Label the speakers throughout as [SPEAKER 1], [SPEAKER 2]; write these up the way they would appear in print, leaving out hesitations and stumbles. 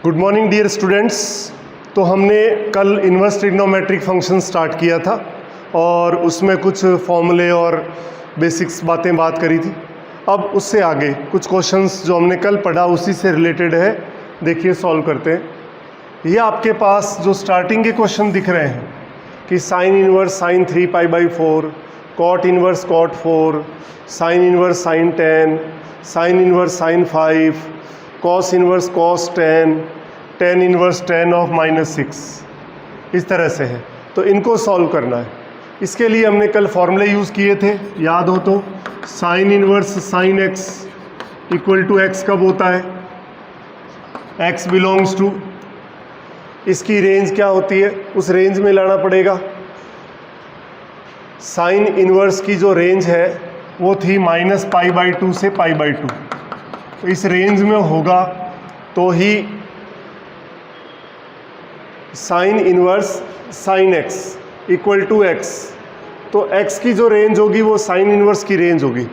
[SPEAKER 1] Good morning dear students. तो हमने कल इन्वर्स ट्रिग्नोमेट्रिक फंक्शन स्टार्ट किया था और उसमें कुछ फॉर्मूले और बेसिक्स बात करी थी। अब उससे आगे कुछ क्वेश्चंस जो हमने कल पढ़ा उसी से रिलेटेड है, देखिए सॉल्व करते हैं। ये आपके पास जो स्टार्टिंग के क्वेश्चन दिख रहे हैं कि sine inverse sine 3π/4, cot inverse cot 4, sine inverse sine 10, sine inverse sine 5, cos inverse cos 10, tan inverse 10 of -6, इस तरह से है। तो इनको सॉल्व करना है। इसके लिए हमने कल फॉर्मूले यूज़ किए थे, याद हो तो। Sine inverse sine x equal to x कब होता है? x बिलोंग्स टू, इसकी रेंज क्या होती है, उस रेंज में लाना पड़ेगा। साइन इन्वर्स की जो रेंज है वो थी -π/2 से π/2, तो इस रेंज में होगा तो ही sine inverse sine x equal to x। तो x की जो रेंज होगी वो साइन इन्वर्स की रेंज होगी।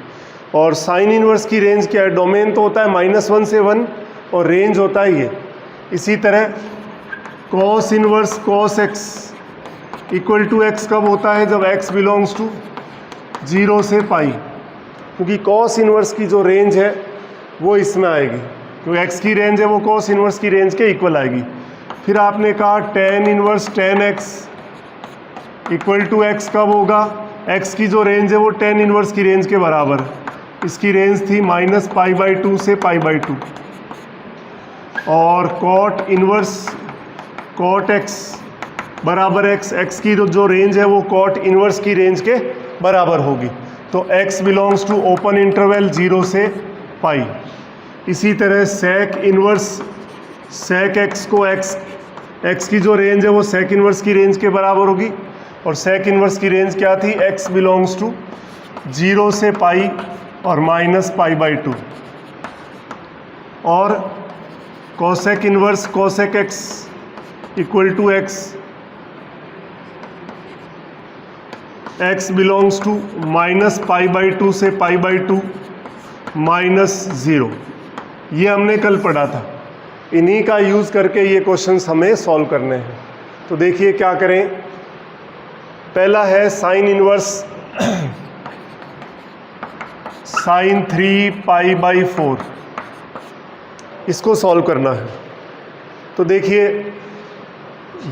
[SPEAKER 1] और साइन इन्वर्स की रेंज क्या है? डोमेन तो होता है -1 से 1 और रेंज होता है ये। इसी तरह cos inverse cos x equal to x कब होता है? जब x बिलोंग्स टू 0 से π, क्योंकि कॉस इन्वर्स की जो रेंज है वो इसमें आएगी, जो x की रेंज है वो कॉस इन्वर्स की रेंज के इक्वल आएगी। फिर आपने कहा tan inverse 10x equal to x कब होगा? x की जो रेंज है वो टेन इन्वर्स की रेंज के बराबर, इसकी रेंज थी -π/2 से π/2। और कॉट इन्वर्स कॉट x बराबर x की जो रेंज है वो कॉट इन्वर्स की रेंज के बराबर होगी। तो x belongs to open interval 0 से π। इसी तरह सेक इन्वर्स सेक x को x की जो रेंज है वो सेक इन्वर्स की रेंज के बराबर होगी। और सेक इन्वर्स की रेंज क्या थी? x बिलोंग्स टू 0 से π और -π/2। और cosec inverse cosec x equal to x belongs to -π/2 से π/2 -0। ये हमने कल पढ़ा था। इन्हीं का यूज़ करके ये क्वेश्चंस हमें सॉल्व करने हैं। तो देखिए क्या करें। पहला है साइन इन्वर्स साइन 3π/4, इसको सॉल्व करना है। तो देखिए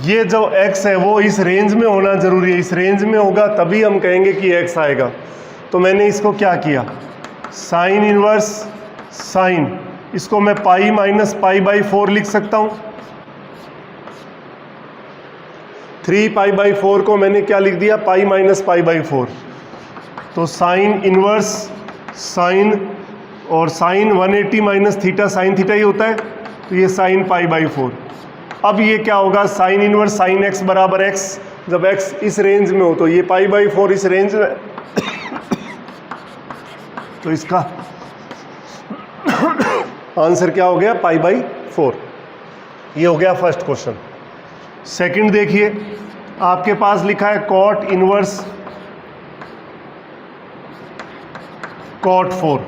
[SPEAKER 1] ये जो x है वो इस रेंज में होना ज़रूरी है, इस रेंज में होगा तभी हम कहेंगे कि x आएगा। तो मैंने इसको क्या किया, साइन इन्वर्स साइन, इसको मैं π-π/4 लिख सकता हूँ। 3π/4 को मैंने क्या लिख दिया, π-π/4। तो साइन इन्वर्स साइन, और sine 180 minus theta sine theta ही होता है, तो ये साइन π/4। अब ये क्या होगा, साइन इन्वर्स साइन x बराबर x, जब x इस रेंज में हो तो ये π/4 इस रेंज में तो इसका आंसर क्या हो गया, π/4। ये हो गया फर्स्ट क्वेश्चन। सेकंड देखिए, आपके पास लिखा है कॉट इन्वर्स कॉट 4,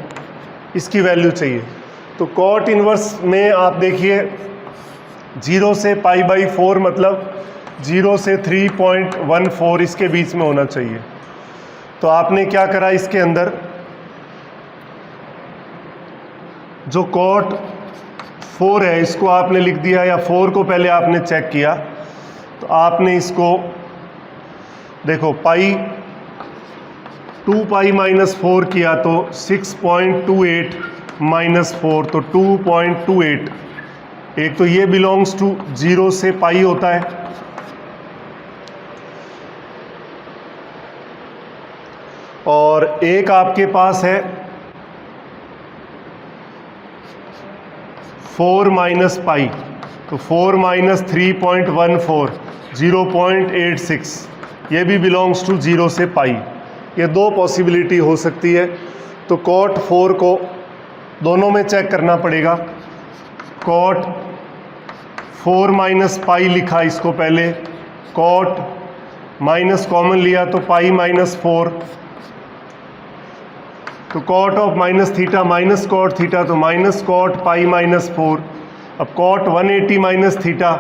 [SPEAKER 1] इसकी वैल्यू चाहिए। तो कॉट इन्वर्स में आप देखिए 0 से π/4 मतलब 0 से 3.14 इसके बीच में होना चाहिए। तो आपने क्या करा, इसके अंदर जो कॉट 4 है इसको आपने लिख दिया, या 4 को पहले आपने चेक किया। तो आपने इसको देखो π/2π-4 किया तो 6.28 -4, तो 2.28। एक तो ये बिलोंग्स टू 0 से π होता है, और एक आपके पास है 4 - π, तो 4 - 3.14 0.86, ये भी बिलोंग्स टू 0 से π। ये दो पॉसिबिलिटी हो सकती है। तो कॉट 4 को दोनों में चेक करना पड़ेगा। कॉट 4 - π लिखा इसको पहले, कॉट माइनस कॉमन लिया तो π-4, तो cot of minus theta minus cot theta, तो माइनस कॉट π-4, अब cot 180 minus theta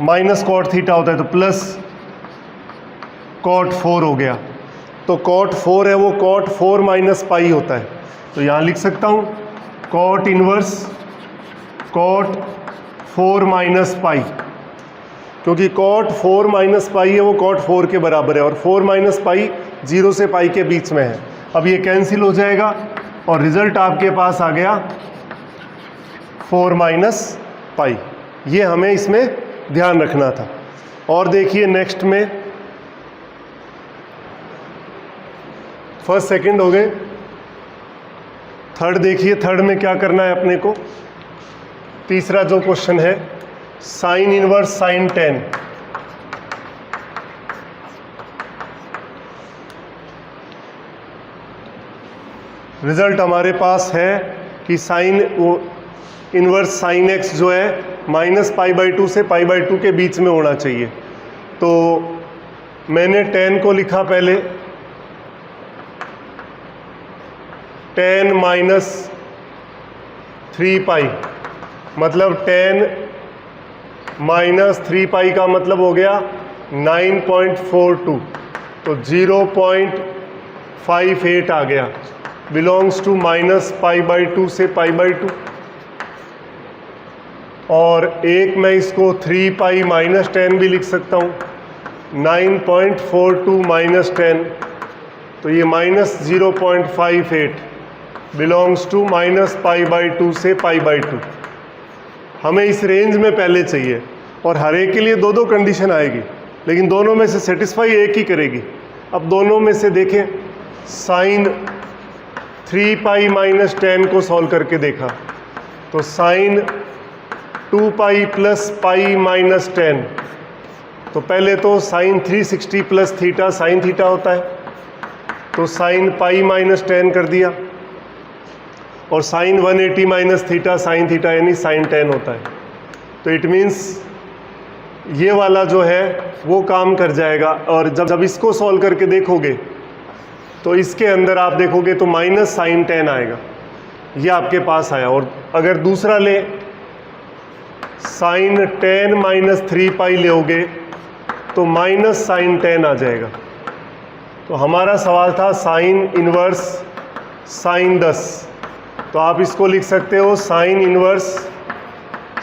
[SPEAKER 1] minus cot theta होता है तो प्लस कॉट 4 हो गया। तो कॉट 4 है वो कॉट 4 माइनस पाई होता है। तो यहाँ लिख सकता हूँ cot inverse cot 4 minus pi, क्योंकि कॉट 4 माइनस पाई है वो कॉट 4 के बराबर है और 4 माइनस पाई 0 से पाई के बीच में है। अब ये कैंसिल हो जाएगा और रिजल्ट आपके पास आ गया 4 माइनस पाई। ये हमें इसमें ध्यान रखना था। और देखिए नेक्स्ट में फर्स्ट सेकंड हो गए, थर्ड देखिए, थर्ड में क्या करना है अपने को। तीसरा जो क्वेश्चन है sine inverse sine ten. Result हमारे पास है कि साइन इनवर्स साइन एक्स जो है माइनस पाई बाई 2 से पाई बाई 2 के बीच में होना चाहिए। तो मैंने टेन को लिखा पहले टेन माइनस 3 पाई, मतलब टेन माइनस 3 पाई का मतलब हो गया 9.42, तो 0.58 आ गया, belongs to minus pi by 2 से पाई बाई 2। और एक मैं इसको 3 पाई माइनस 10 भी लिख सकता हूँ, 9.42 माइनस 10, तो ये minus 0.58 belongs to minus pi by 2 से पाई बाई 2। हमें इस रेंज में पहले चाहिए और हर एक के लिए दो दो कंडीशन आएगी, लेकिन दोनों में से सेटिस्फाई एक ही करेगी। अब दोनों में से देखें, साइन 3 पाई माइनस 10 को सॉल्व करके देखा तो sine 2 pi plus pi minus 10, तो पहले तो sine 360 plus theta sine theta होता है, तो साइन पाई माइनस 10 कर दिया, और sine 180 minus theta sine theta यानी साइन 10 होता है। तो इट मीन्स ये वाला जो है वो काम कर जाएगा। और जब इसको सॉल्व करके देखोगे तो इसके अंदर आप देखोगे तो माइनस साइन 10 आएगा, ये आपके पास आया। और अगर दूसरा ले साइन 10 माइनस 3 पाई लोगे तो माइनस साइन 10 आ जाएगा। तो हमारा सवाल था साइन इनवर्स साइन 10, तो आप इसको लिख सकते हो साइन इनवर्स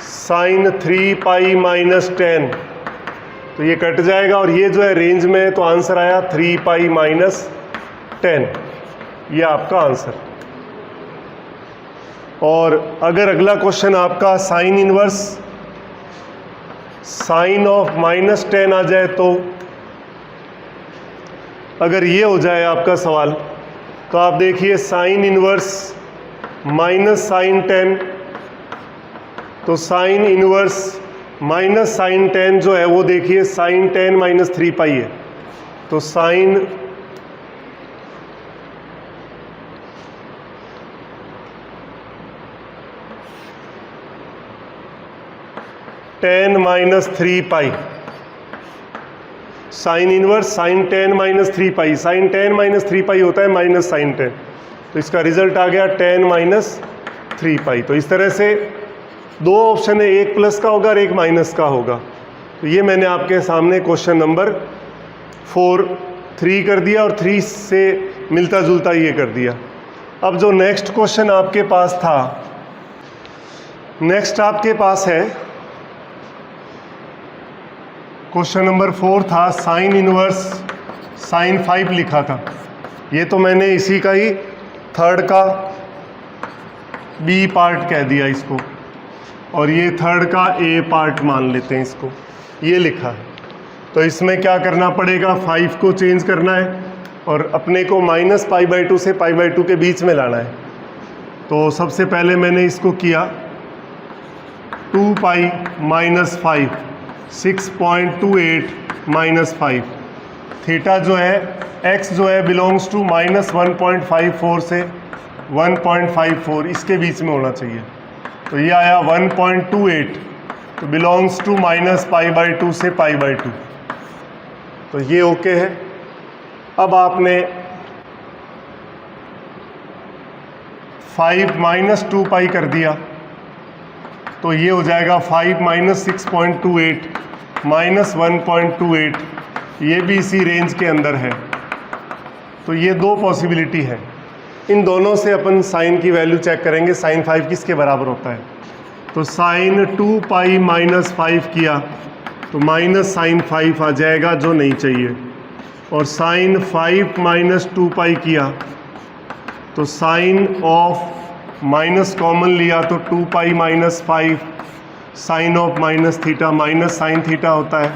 [SPEAKER 1] साइन 3 पाई माइनस 10, तो ये कट जाएगा और ये जो है रेंज में है, तो आंसर आया 3 पाई माइनस 10, ये आपका आंसर। और अगर अगला क्वेश्चन आपका sine inverse sine of minus 10 आ जाए, तो अगर ये हो जाए आपका सवाल, तो आप देखिए साइन इनवर्स माइनस साइन 10, तो साइन इनवर्स माइनस साइन 10 जो है वो देखिए साइन 10 माइनस 3 पाई है, तो साइन 10 माइनस 3 पाई, साइन इनवर्स साइन 10 माइनस 3 पाई, साइन 10 माइनस 3 पाई होता है माइनस साइन 10, तो इसका रिजल्ट आ गया 10 माइनस 3 पाई। तो इस तरह से दो ऑप्शन है, एक प्लस का होगा और एक माइनस का होगा। तो ये मैंने आपके सामने क्वेश्चन नंबर 3 कर दिया और 3 से मिलता जुलता ये कर दिया। अब जो नेक्स्ट क्वेश्चन आपके पास था, नेक्स्ट आपके पास है क्वेश्चन नंबर 4 था साइन इनवर्स साइन 5 लिखा था। ये तो मैंने इसी का ही थर्ड का बी पार्ट कह दिया इसको, और ये थर्ड का ए पार्ट मान लेते हैं इसको, ये लिखा है। तो इसमें क्या करना पड़ेगा, 5 को चेंज करना है और अपने को माइनस पाई बाई 2 से पाई बाई 2 के बीच में लाना है। तो सबसे पहले मैंने इसको किया 2 पाई माइनस 5, 6.28 माइनस 5, थीटा जो है x जो है बिलोंग्स टू माइनस 1.54 से 1.54, इसके बीच में होना चाहिए। तो ये आया 1.28, तो belongs to minus pi by 2 से पाई बाई 2, तो ये ओके है। अब आपने 5 माइनस 2 पाई कर दिया, तो ये हो जाएगा 5 माइनस 6.28 माइनस 1.28, ये भी इसी रेंज के अंदर है। तो ये दो पॉसिबिलिटी है। इन दोनों से अपन साइन की वैल्यू चेक करेंगे। साइन 5 किसके बराबर होता है? तो साइन 2 पाई माइनस 5 किया तो माइनस साइन 5 आ जाएगा, जो नहीं चाहिए। और साइन 5 माइनस 2 पाई किया तो साइन ऑफ माइनस कॉमन लिया तो 2 pi minus 5 sine of minus theta minus sine theta होता है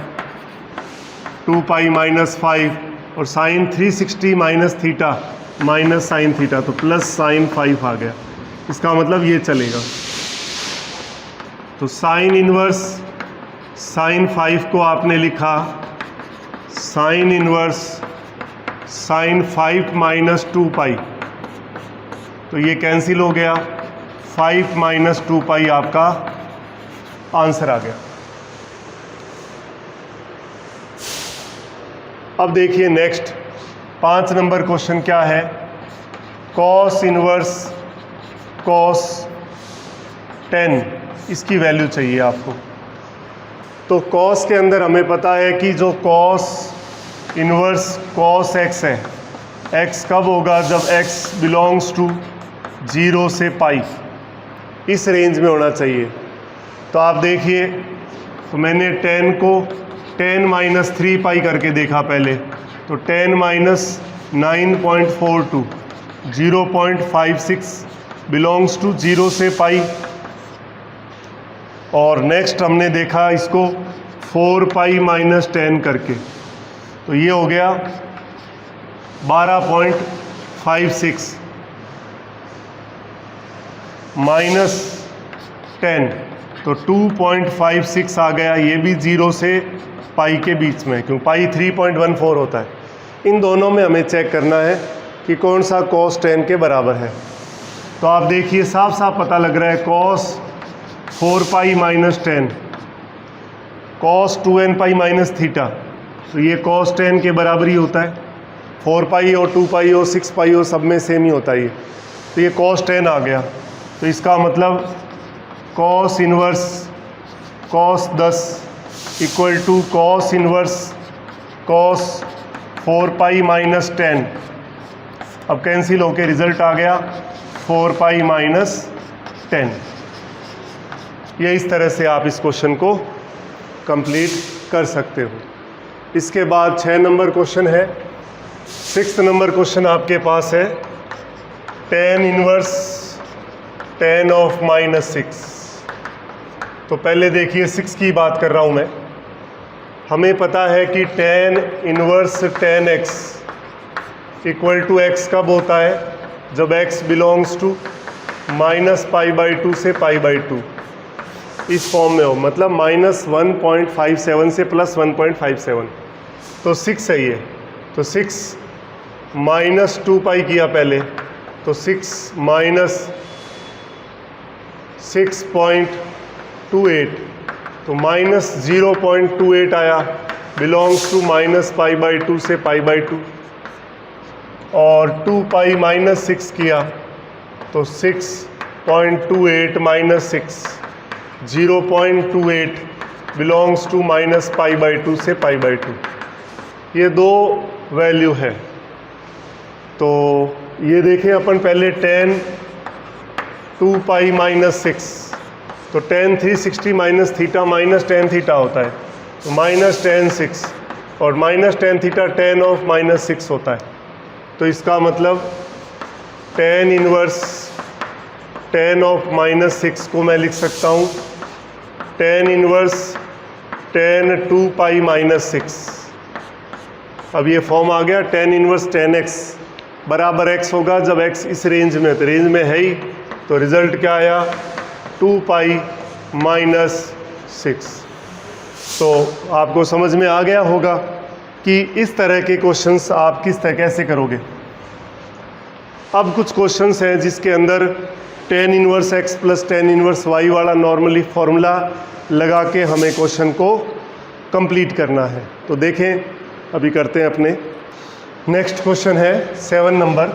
[SPEAKER 1] 2 पाई माइनस 5, और sine 360 minus theta minus sine theta, तो प्लस साइन 5 आ गया। इसका मतलब ये चलेगा। तो साइन इनवर्स साइन 5 को आपने लिखा साइन इनवर्स साइन 5 माइनस 2 पाई, तो ये कैंसिल हो गया। 5 माइनस 2 पाई आपका आंसर आ गया। अब देखिए नेक्स्ट 5 नंबर क्वेश्चन क्या है? कॉस इनवर्स कॉस 10, इसकी वैल्यू चाहिए आपको। तो कॉस के अंदर हमें पता है कि जो कॉस इनवर्स कॉस एक्स है, एक्स कब होगा? जब एक्स बिलोंग्स टू 0 से पाई, इस रेंज में होना चाहिए। तो आप देखिए, तो मैंने 10 को 10 माइनस 3 पाई करके देखा पहले, तो 10 माइनस 9.42 0.56 बिलोंग्स टू 0 से पाई। और नेक्स्ट हमने देखा इसको 4 पाई माइनस 10 करके, तो ये हो गया 12.56 माइनस 10, तो 2.56 आ गया। ये भी 0 से पाई के बीच में, क्यों पाई 3.14 होता है। इन दोनों में हमें चेक करना है कि कौन सा cos 10 के बराबर है। तो आप देखिए साफ साफ पता लग रहा है cos 4 pi minus 10 cos 2n pi minus theta, तो ये cos 10 के बराबर ही होता है। 4 पाई हो 2 पाई हो 6 पाई हो, सब में सेम ही होता है ये। तो ये cos 10 आ गया। तो इसका मतलब cos inverse cos 10 equal to cos inverse cos 4 pi minus 10। अब कैंसिल होके रिजल्ट आ गया 4 पाई माइनस 10। ये इस तरह से आप इस क्वेश्चन को कंप्लीट कर सकते हो। इसके बाद 6 नंबर क्वेश्चन है। 6 नंबर क्वेश्चन आपके पास है tan inverse tan of minus 6। तो पहले देखिए 6 की बात कर रहा हूँ मैं। हमें पता है कि tan inverse tan x equal to x कब होता है? जब x belongs to minus pi by 2 से पाई बाई 2, इस फॉर्म में हो, मतलब माइनस 1.57 से प्लस 1.57। तो 6 है ये। तो 6 माइनस 2 पाई किया पहले, तो 6 माइनस 6.28, तो माइनस 0.28 आया, belongs to minus pi by 2 से पाई बाई 2। और 2 पाई माइनस 6 किया तो 6.28 minus 6 0.28 belongs to minus pi by 2 से पाई बाई 2। ये दो वैल्यू है। तो ये देखें अपन पहले tan 2 पाई माइनस 6, तो tan 360 minus theta minus tan theta होता है, तो माइनस tan 6, और minus tan theta tan of minus 6 होता है। तो इसका मतलब tan inverse tan of minus 6 को मैं लिख सकता हूँ tan inverse tan 2 pi minus 6। अब ये फॉर्म आ गया tan इनवर्स tan x बराबर x होगा जब x इस रेंज में, तो रेंज में है ही, तो रिज़ल्ट क्या आया 2 पाई माइनस 6। तो आपको समझ में आ गया होगा कि इस तरह के क्वेश्चंस आप किस तरह कैसे करोगे। अब कुछ क्वेश्चंस हैं जिसके अंदर tan inverse x plus tan inverse y वाला नॉर्मली फॉर्मूला लगा के हमें क्वेश्चन को कंप्लीट करना है। तो देखें, अभी करते हैं अपने नेक्स्ट क्वेश्चन है 7 नंबर।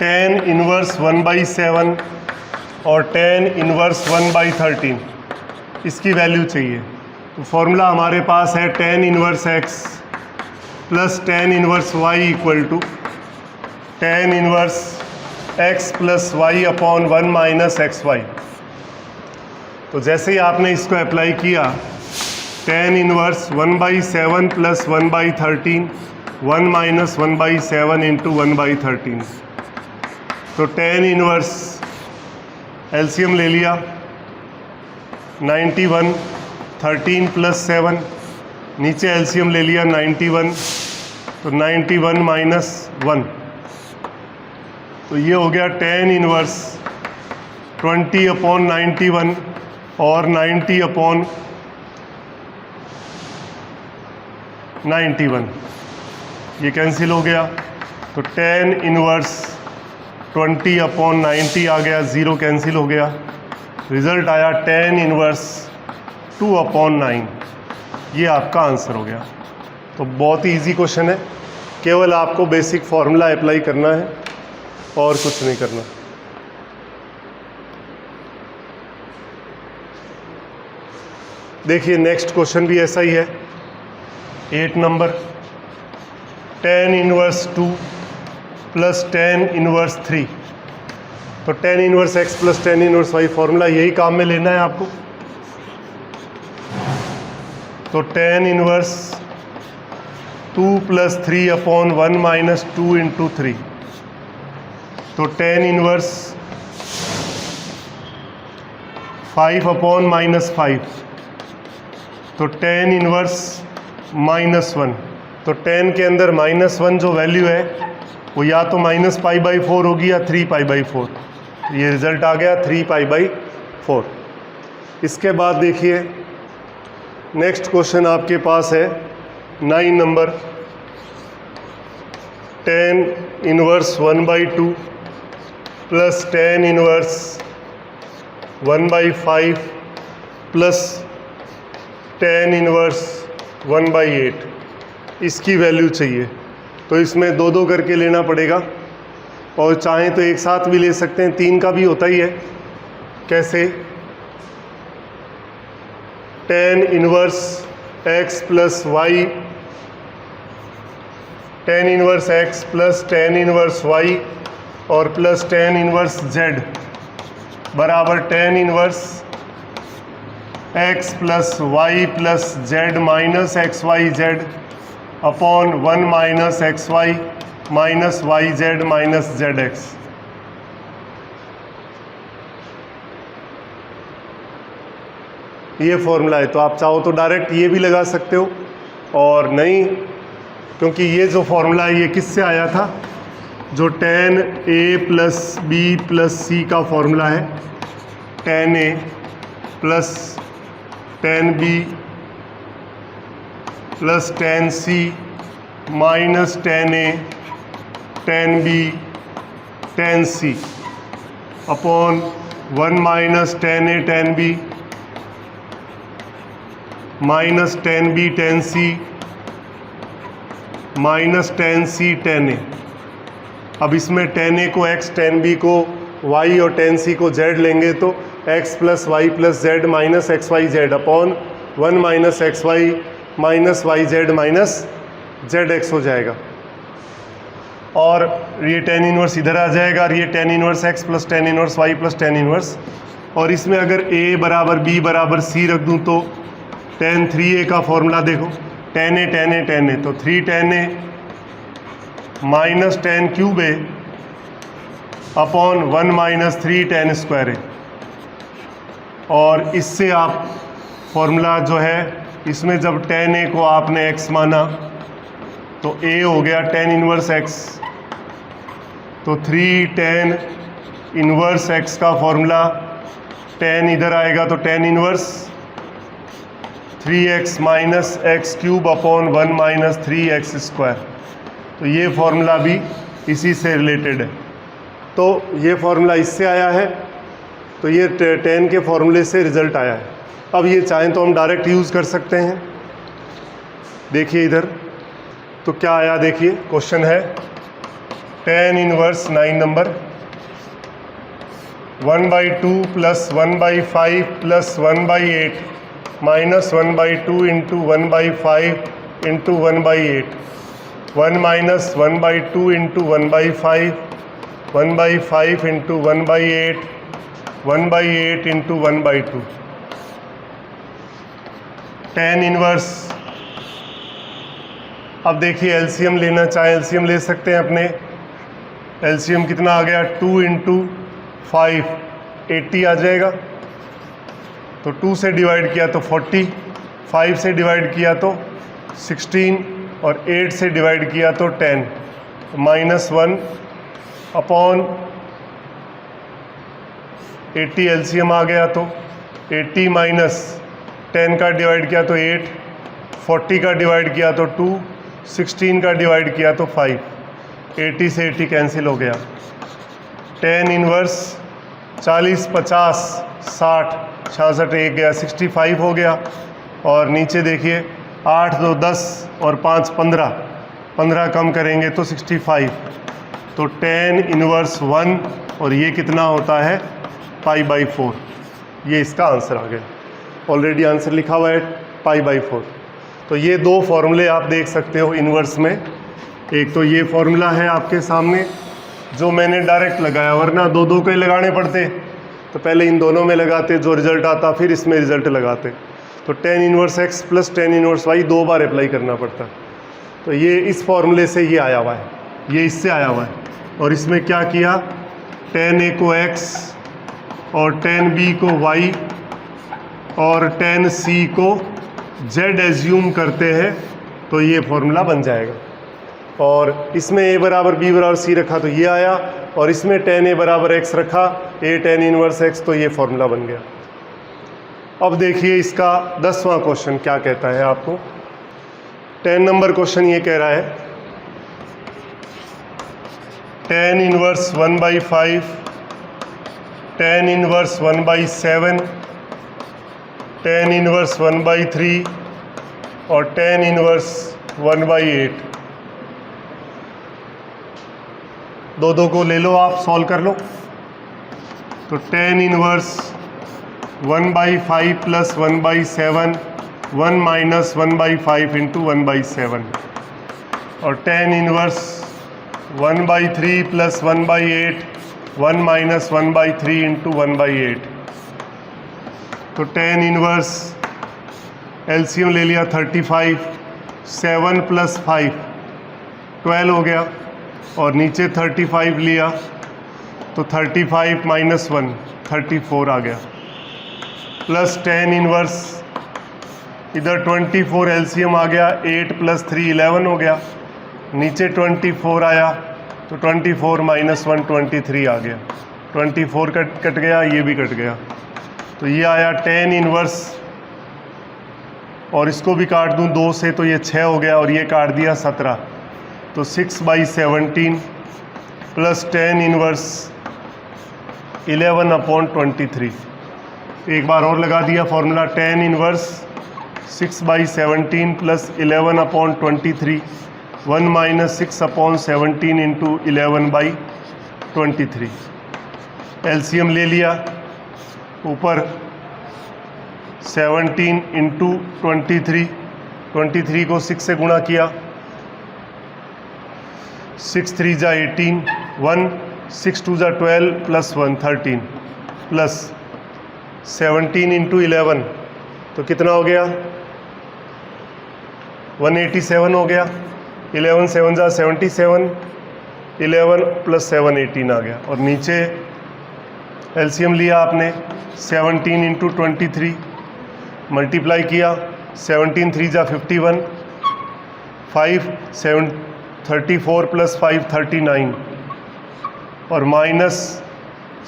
[SPEAKER 1] tan इनवर्स 1/7 और tan इनवर्स 1/13 इसकी वैल्यू चाहिए। तो फॉर्मूला हमारे पास है tan inverse x plus tan inverse y equal to tan inverse x plus y upon 1 minus x y. तो जैसे ही आपने इसको अप्लाई किया, tan inverse 1/7 plus 1/13 1 minus 1/7 into 1/13। तो tan इनवर्स एलसीएम ले लिया 91, 13 प्लस 7, नीचे एलसीएम ले लिया 91, तो 91 माइनस 1, तो ये हो गया tan इनवर्स 20/91 और 90/91, ये कैंसिल हो गया। तो tan इनवर्स 20/90 आ गया, 0 कैंसिल हो गया। रिजल्ट आया tan इनवर्स 2/9। ये आपका आंसर हो गया। तो बहुत ही इजी क्वेश्चन है, केवल आपको बेसिक फॉर्मूला अप्लाई करना है और कुछ नहीं करना। देखिए नेक्स्ट क्वेश्चन भी ऐसा ही है, 8 number. tan inverse 2 plus tan inverse 3। तो tan inverse x plus tan inverse y formula यही काम में लेना है आपको। तो tan inverse 2 plus 3/1 minus 2 into 3। तो tan इनवर्स 5/-5। तो tan इनवर्स -1। तो tan के अंदर -1 जो वैल्यू है वो या तो -π/4 होगी या 3π/4। ये रिजल्ट आ गया 3π/4। इसके बाद देखिए नेक्स्ट क्वेश्चन आपके पास है 9 number. tan inverse 1/2 plus tan inverse 1/5 plus tan inverse 1/8, इसकी वैल्यू चाहिए। तो इसमें 2-2 करके लेना पड़ेगा, और चाहें तो एक साथ भी ले सकते हैं, 3 का भी होता ही है। कैसे? tan inverse x plus y, tan inverse x plus tan inverse y और प्लस tan इनवर्स z बराबर tan inverse x plus y plus z minus x y z upon 1 minus x y minus y z minus z x. ये formula है। तो आप चाहो तो direct ये भी लगा सकते हो, और नहीं, क्योंकि ये जो फॉर्मूला है ये किससे आया था? जो tan a plus b plus c का फॉर्मूला है, tan a plus tan b plus tan c minus tan a tan b tan c upon 1 minus tan a tan b minus tan b tan c minus tan c tan a। अब इसमें tan a को x, tan b को y और tan c को z लेंगे तो x plus y plus z minus x y z upon 1 minus x y minus y z minus z x हो जाएगा। और ये tan इनवर्स इधर आ जाएगा, और ये tan inverse x plus tan inverse y plus tan inverse, और इसमें अगर a बराबर b बराबर c रख दूँ तो tan 3a का फॉर्मूला देखो, tan a tan a tan a, तो 3 tan a minus tan cube a upon 1 minus 3 tan square a। और इससे आप फॉर्मूला जो है, इसमें जब tan a को आपने x माना तो a हो गया tan इनवर्स x, तो 3 tan इनवर्स x का फॉर्मूला, tan इधर आएगा तो tan inverse 3x minus x cube upon 1 minus 3x square. तो ये फॉर्मूला भी इसी से रिलेटेड है। तो ये फॉर्मूला इससे आया है, तो ये tan के फॉर्मूले से रिजल्ट आया है। अब ये चाहें तो हम डायरेक्ट यूज़ कर सकते हैं। देखिए इधर तो क्या आया, देखिए क्वेश्चन है tan inverse 9 number, 1/2 plus 1/5 plus 1/8 minus 1/2 into 1/5 into 1/8 1 minus 1/2 into 1/5 1/5 into 1/8 1/8 into 1/2 tan inverse. अब देखिए एलसीएम लेना चाहे एलसीएम ले सकते हैं अपने। एलसीएम कितना आ गया 2 इंटू 5 80 आ जाएगा। तो 2 से डिवाइड किया तो 40, 5 से डिवाइड किया तो 16 और 8 से डिवाइड किया तो 10 -1 अपॉन 80 एलसीएम आ गया। तो 80 माइनस 10 का डिवाइड किया तो 8, 40 का डिवाइड किया तो 2, 16 का डिवाइड किया तो 5, 80 से 80 कैंसिल हो गया। tan इनवर्स 40 50 60 66 एक गया 65 हो गया। और नीचे देखिए 8 2 10 और 5 15, 15 कम करेंगे तो 65। तो tan इनवर्स 1 और ये कितना होता है π/4। ये इसका आंसर आ गया। ऑलरेडी आंसर लिखा हुआ है π/4। तो ये दो फॉर्मूले आप देख सकते हो इनवर्स में। एक तो ये फॉर्मूला है आपके सामने जो मैंने डायरेक्ट लगाया, वरना दो दो के लगाने पड़ते तो पहले इन दोनों में लगाते, जो रिजल्ट आता फिर इसमें रिजल्ट लगाते। तो tan inverse x plus tan inverse y 2 बार अप्लाई करना पड़ता। तो ये इस फॉर्मूले से ये आया हुआ है, ये इससे आया हुआ है। और इसमें क्या किया, tan a को x और tan b को y और tan c को z एज्यूम करते हैं तो ये फॉर्मूला बन जाएगा। और इसमें a बराबर b बराबर c रखा तो ये आया, और इसमें tan a बराबर x रखा, a tan इनवर्स x, तो ये फॉर्मूला बन गया। अब देखिए इसका 10वां क्वेश्चन क्या कहता है आपको। 10 नंबर क्वेश्चन ये कह रहा है tan inverse 1/5, tan inverse 1/7, tan inverse 1/3 और tan इनवर्स 1/8। दो दो को ले लो, आप सॉल्व कर लो। तो tan inverse 1/5 plus 1/7 1 minus 1/5 into 1/7 और tan inverse 1/3 plus 1/8 1 minus 1/3 into 1/8। तो tan इनवर्स एलसीएम ले लिया 35, 7 प्लस 5 12 हो गया, और नीचे 35 लिया तो 35 माइनस 1 34 आ गया, प्लस tan इनवर्स इधर 24 एलसीएम आ गया, 8 प्लस 3 11 हो गया, नीचे 24 आया तो 24 माइनस 1 23 आ गया, 24 कट गया, ये भी कट गया। तो ये आया tan इनवर्स, और इसको भी काट दूं 2 से तो ये 6 हो गया, और ये काट दिया 17 तो 6/17 प्लस tan इनवर्स 11/23। एक बार और लगा दिया formula, tan inverse 6/17 plus 11/23 1 minus 6/17 into 11/23। LCM ले लिया, ऊपर 17 इंटू 23 को 6 से गुणा किया, 6 3 जा 18, 1 6 2 जा 12 प्लस 1 13 प्लस 17 इंटू 11 तो कितना हो गया 187 हो गया, 11 7 जा 77, 11 प्लस 7 18 आ गया। और नीचे एलसीएम लिया आपने 17 इंटू 23 मल्टीप्लाई किया, 17 3 जा 51, 5 7 34 प्लस 5 39 और माइनस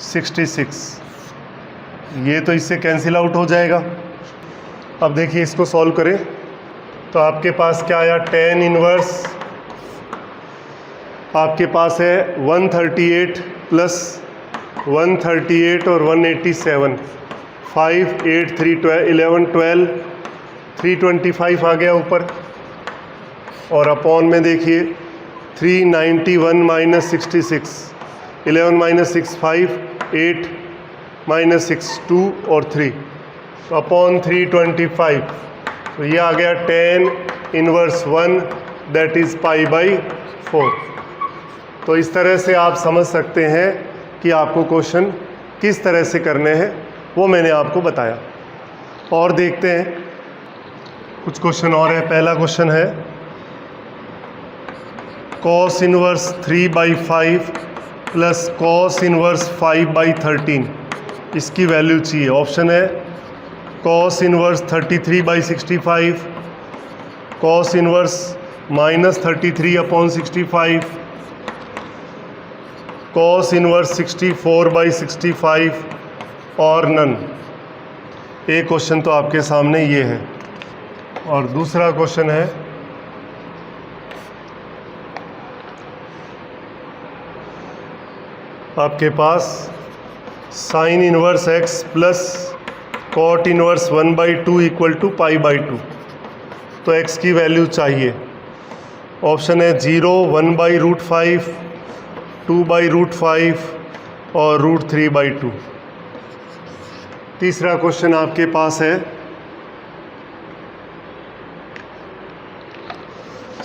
[SPEAKER 1] 66। ये तो इससे कैंसिल आउट हो जाएगा। अब देखिए इसको सॉल्व करें तो आपके पास क्या आया, tan इनवर्स आपके पास है 138 प्लस 138 और 187, 5 8 3 12 11 12 325 आ गया ऊपर, और अपॉन में देखिए 391 माइनस 66, 11 माइनस 6 5 8 -6 2 और 3 तो अपॉन 325, तो ये आ गया tan इनवर्स 1 दैट इज़ π/4। तो इस तरह से आप समझ सकते हैं कि आपको क्वेश्चन किस तरह से करने हैं, वो मैंने आपको बताया। और देखते हैं कुछ क्वेश्चन और है। पहला क्वेश्चन है cos inverse 3/5 plus cos inverse 5/13, इसकी वैल्यू चाहिए। ऑप्शन है cos inverse 33/65, cos inverse -33/65, cos inverse 64/65 और नन। एक क्वेश्चन तो आपके सामने ये है। और दूसरा क्वेश्चन है आपके पास sine inverse x plus cot inverse 1/2 equal to π/2, तो x की वैल्यू चाहिए। ऑप्शन है 0, 1/√5, 2/√5 और √3/2। तीसरा क्वेश्चन आपके पास है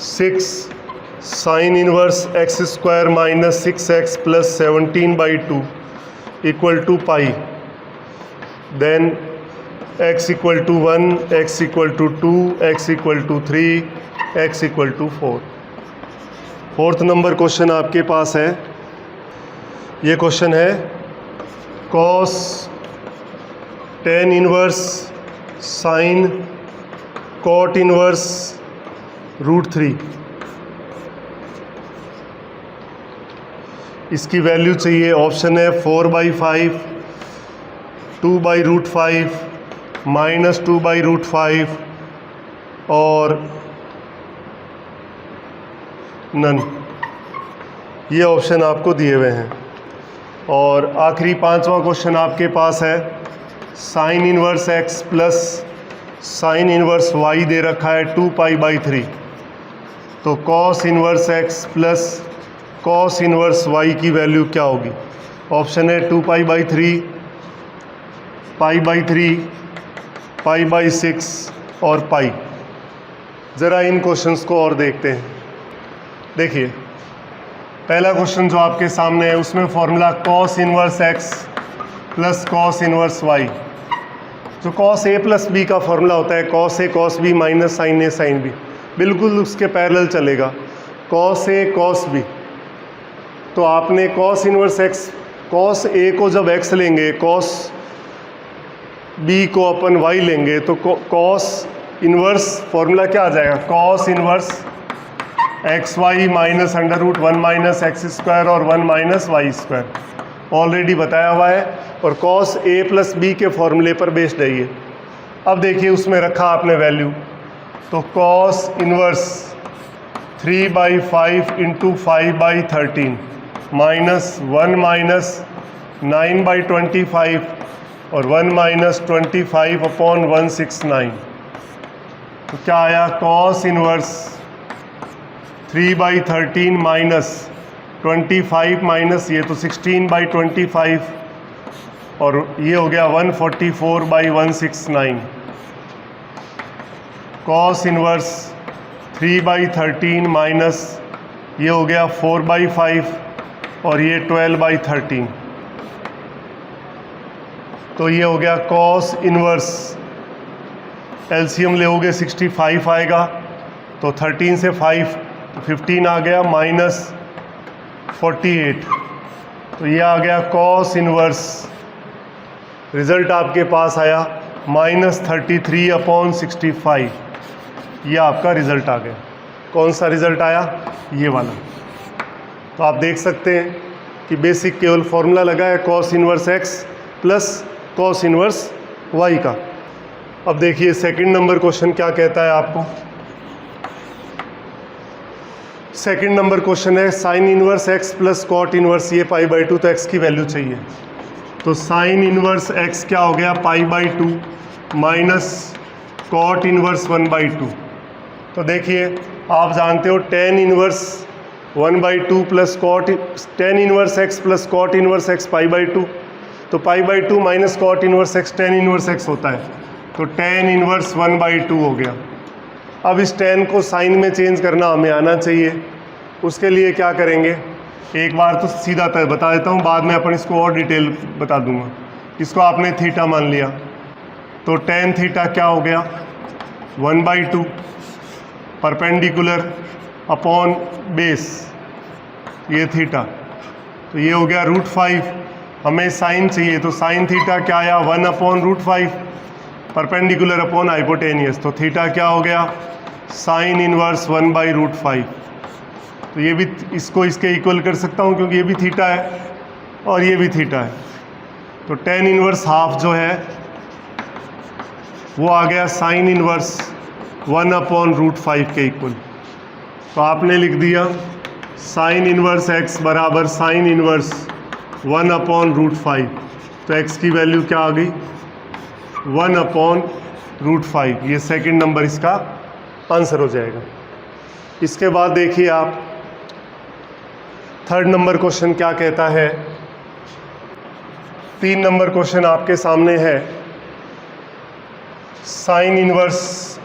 [SPEAKER 1] 6 sine inverse x² minus 6x plus 17/2 equal to pi, then x equal to 1, x equal to 2, x equal to 3, x equal to 4। Fourth number question आपके पास है, ये क्वेश्चन है cos tan इनवर्स साइन cot इनवर्स √3, इसकी value चाहिए। Option है 4/5, 2/√5, -2/√5 और नन। ये ऑप्शन आपको दिए हुए हैं। और आखिरी पांचवा क्वेश्चन आपके पास है sine inverse x plus sine inverse y दे रखा है 2π/3, तो cos inverse x plus cos inverse y की वैल्यू क्या होगी। ऑप्शन है 2π/3, π/3, π/6 और पाई। ज़रा इन क्वेश्चंस को और देखते हैं। देखिए पहला क्वेश्चन जो आपके सामने है उसमें formula cos inverse x plus cos inverse y, जो cos a प्लस b का फॉर्मूला होता है cos a cos b minus sine a sine b, बिल्कुल उसके पैरेलल चलेगा cos a cos b। तो आपने cos inverse x, cos a को जब x लेंगे, cos b को अपन y लेंगे, तो cos इनवर्स फॉर्मूला क्या आ जाएगा, cos inverse xy minus √1 minus x² और 1 माइनस y², ऑलरेडी बताया हुआ है। और cos a प्लस b के फॉर्मूले पर बेस्ड है ये। अब देखिए उसमें रखा आपने वैल्यू, तो cos inverse 3/5 into 5/13 minus 1 minus 9/25 और 1 माइनस 25/169, तो क्या आया cos इनवर्स 3/13 माइनस 25 माइनस ये तो 16/25 और ये हो गया 144/169। cos इनवर्स 3/13 माइनस ये हो गया 4/5 और ये 12/13, तो ये हो गया cos इनवर्स, एलसीएम लेओगे 65 आएगा, तो 13 से 5 तो 15 आ गया, माइनस 48, तो ये आ गया cos इनवर्स, रिज़ल्ट आपके पास आया -33/65। ये आपका रिज़ल्ट आ गया। कौन सा रिज़ल्ट आया, ये वाला। तो आप देख सकते हैं कि बेसिक केवल फॉर्मूला लगा है cos inverse x plus cos inverse y का। अब देखिए सेकंड नंबर क्वेश्चन क्या कहता है आपको। सेकंड नंबर क्वेश्चन है sine inverse x plus cot inverse ये π/2, तो x की वैल्यू चाहिए। तो साइन इनवर्स x क्या हो गया π/2 माइनस कॉट इनवर्स 1/2। तो देखिए आप जानते हो tan inverse 1/2 plus cot, tan inverse x plus cot inverse x π/2, तो π/2 minus cot inverse x tan inverse x होता है, तो tan इनवर्स 1/2 हो गया। अब इस tan को साइन में चेंज करना हमें आना चाहिए। उसके लिए क्या करेंगे, एक बार तो सीधा बता देता हूँ, बाद में अपन इसको और डिटेल बता दूंगा। इसको आपने थीटा मान लिया, तो tan थीटा क्या हो गया 1/2 परपेंडिकुलर अपॉन बेस, ये थीटा, तो ये हो गया √5। हमें साइन चाहिए, तो साइन थीटा क्या आया 1/√5 परपेंडिकुलर अपॉन हाइपोटेनियस, तो थीटा क्या हो गया साइन इनवर्स 1/√5। तो ये भी इसको इसके इक्वल कर सकता हूँ क्योंकि ये भी थीटा है और ये भी थीटा है। तो tan इनवर्स हाफ जो है वो आ गया साइन इनवर्स 1/√5 के इक्वल। तो आपने लिख दिया साइन इनवर्स x बराबर साइन इनवर्स 1/√5। तो x की वैल्यू क्या आ गई 1/√5। ये सेकंड नंबर इसका आंसर हो जाएगा। इसके बाद देखिए आप थर्ड नंबर क्वेश्चन क्या कहता है। 3 नंबर क्वेश्चन आपके सामने है, sine inverse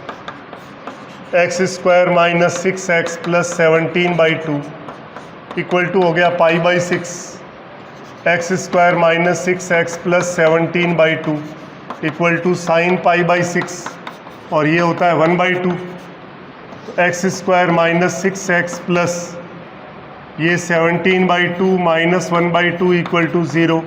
[SPEAKER 1] x² minus 6x plus 17/2 equal to हो गया π/6 x² minus 6x plus 17/2 equal to sine π/6 और ये होता है 1/2। x² माइनस 6x प्लस ये 17/2 minus 1/2 equal to 0।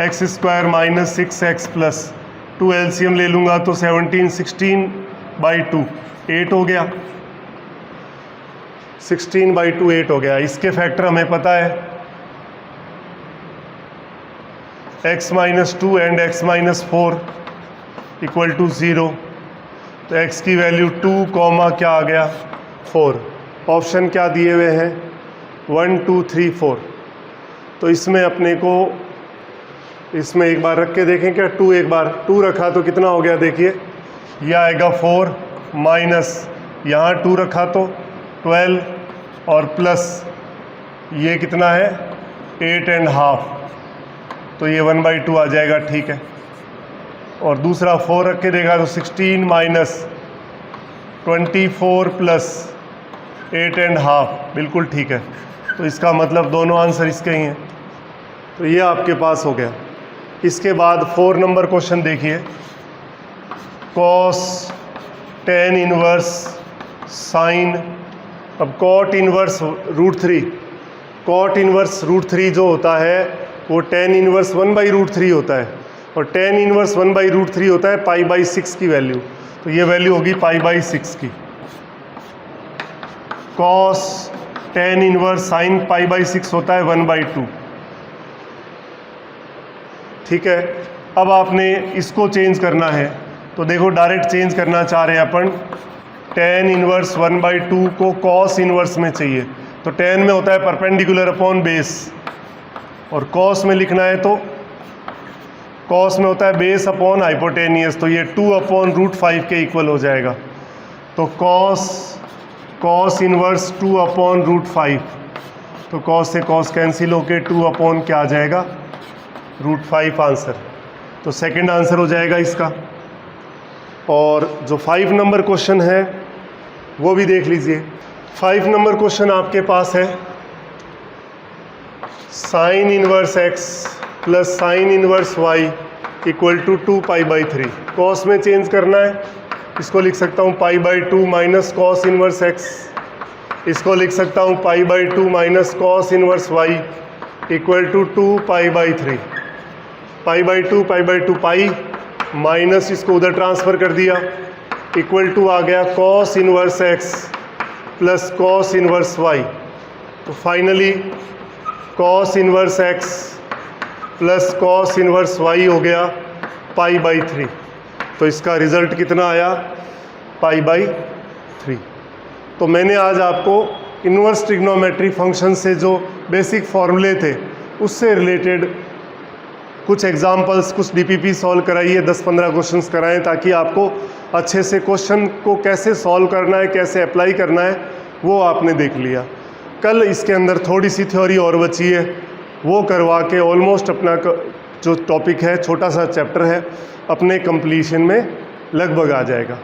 [SPEAKER 1] x² minus 6x plus 2 LCM ले लूँगा तो 16/2 8 हो गया, 16/2 8 हो गया। इसके फैक्टर हमें पता है x minus 2 and x minus 4 equal to 0। तो x की वैल्यू 2 क्या आ गया 4। ऑप्शन क्या दिए हुए हैं 1 2 3 4। तो इसमें अपने को इसमें एक बार रख के देखें क्या, 2 एक बार 2 रखा तो कितना हो गया, देखिए यह आएगा 4 माइनस यहाँ 2 रखा तो 12 और प्लस ये कितना है 8.5, तो ये 1/2 आ जाएगा, ठीक है। और दूसरा 4 रख के देखा तो 16 माइनस 24 प्लस 8.5, बिल्कुल ठीक है। तो इसका मतलब दोनों आंसर इसके ही हैं, तो ये आपके पास हो गया। इसके बाद 4 नंबर क्वेश्चन देखिए, कॉस tan इनवर्स साइन, अब कॉट इनवर्स √3, कॉट इनवर्स √3 जो होता है वो tan इनवर्स 1/√3 होता है, और tan इनवर्स 1/√3 होता है π/6 की वैल्यू, तो ये वैल्यू होगी π/6 की। कॉस tan इनवर्स साइन π/6 होता है 1/2, ठीक है। अब आपने इसको चेंज करना है, तो देखो डायरेक्ट चेंज करना चाह रहे हैं अपन, tan इनवर्स 1/2 को कॉस इनवर्स में चाहिए, तो tan में होता है परपेंडिकुलर अपॉन बेस, और कॉस में लिखना है तो कॉस में होता है बेस अपॉन हाइपोटेनियस, तो ये 2/√5 के इक्वल हो जाएगा। तो कॉस इनवर्स 2/√5, तो कॉस से कॉस कैंसिल होके 2 क्या आ जाएगा √5 आंसर, तो सेकंड आंसर हो जाएगा इसका। और जो 5 नंबर क्वेश्चन है वो भी देख लीजिए। 5 नंबर क्वेश्चन आपके पास है, sine inverse x plus sine inverse y equal to 2π/3। Cos में चेंज करना है, इसको लिख सकता हूँ π/2 माइनस कॉस इनवर्स x, इसको लिख सकता हूँ π/2 minus cos inverse y equal to 2π/3। π/2 pi minus इसको उधर ट्रांसफ़र कर दिया, इक्वल टू आ गया cos inverse x plus cos inverse y। तो finally cos inverse x plus cos inverse y हो गया π/3। तो इसका रिज़ल्ट कितना आया π/3। तो मैंने आज आपको इन्वर्स ट्रिग्नोमेट्री फंक्शन से जो बेसिक फॉर्मूले थे उससे रिलेटेड कुछ एग्जाम्पल्स, कुछ डीपीपी सॉल्व कराइए, 10-15 क्वेश्चंस कराएं, ताकि आपको अच्छे से क्वेश्चन को कैसे सॉल्व करना है, कैसे अप्लाई करना है, वो आपने देख लिया। कल इसके अंदर थोड़ी सी थ्योरी और बची है, वो करवा के ऑलमोस्ट अपना जो टॉपिक है, छोटा सा चैप्टर है, अपने कंप्लीशन में लगभग आ जाएगा।